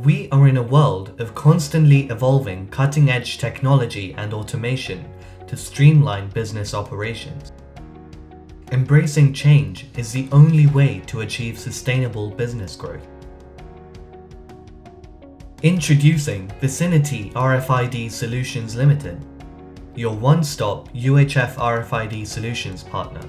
We are in a world of constantly evolving cutting-edge technology and automation to streamline business operations. Embracing change is the only way to achieve sustainable business growth. Introducing Vicinity RFID Solutions Ltd, your one-stop UHF-RFID solutions partner.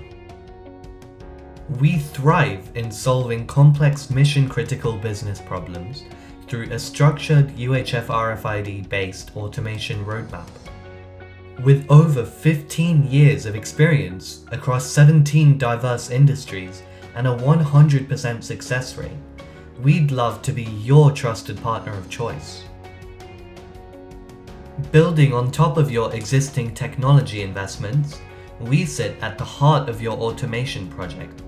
We thrive in solving complex mission-critical business problems through a structured UHF-RFID-based automation roadmap. With over 15 years of experience across 17 diverse industries and a 100% success rate, we'd love to be your trusted partner of choice. Building on top of your existing technology investments, we sit at the heart of your automation project,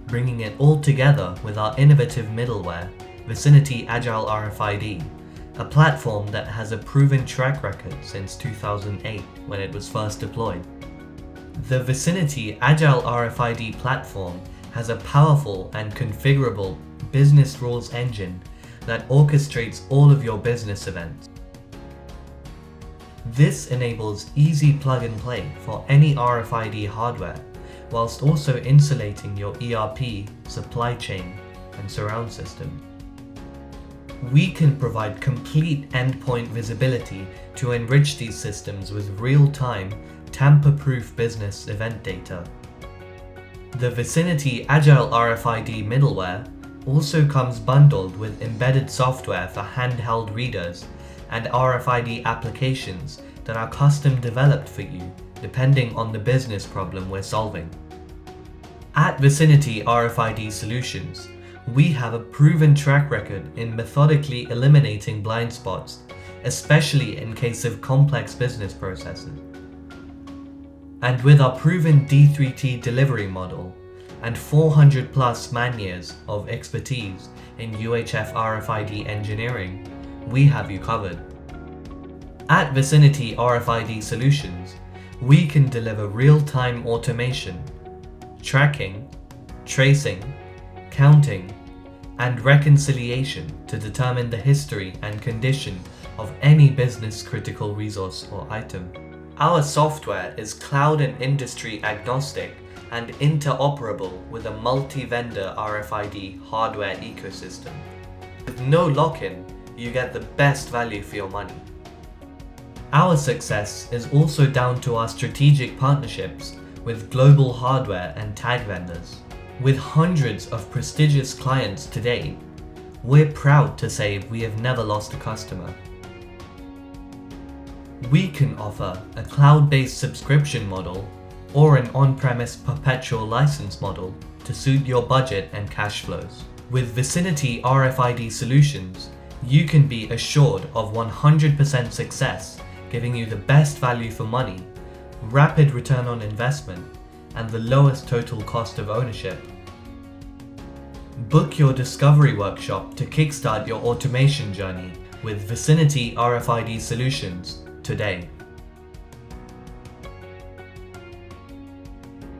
bringing it all together with our innovative middleware, Vicinity Agile RFID, a platform that has a proven track record since 2008 when it was first deployed. The Vicinity Agile RFID platform has a powerful and configurable business rules engine that orchestrates all of your business events. This enables easy plug and play for any RFID hardware, whilst also insulating your ERP, supply chain, and surround system. We can provide complete endpoint visibility to enrich these systems with real-time, tamper-proof business event data. The Vicinity Agile RFID middleware also comes bundled with embedded software for handheld readers and RFID applications that are custom developed for you depending on the business problem we're solving. At Vicinity RFID Solutions, we have a proven track record in methodically eliminating blind spots, especially in case of complex business processes. And with our proven D3T delivery model and 400 plus man-years of expertise in UHF RFID engineering, we have you covered. At Vicinity RFID Solutions, we can deliver real-time automation, tracking, tracing, counting, and reconciliation to determine the history and condition of any business-critical resource or item. Our software is cloud and industry agnostic and interoperable with a multi-vendor RFID hardware ecosystem. With no lock-in, you get the best value for your money. Our success is also down to our strategic partnerships with global hardware and tag vendors. With hundreds of prestigious clients today, we're proud to say we have never lost a customer. We can offer a cloud-based subscription model or an on-premise perpetual license model to suit your budget and cash flows. With Vicinity RFID Solutions, you can be assured of 100% success, giving you the best value for money, rapid return on investment, and the lowest total cost of ownership. Book your discovery workshop to kickstart your automation journey with Vicinity RFID Solutions today.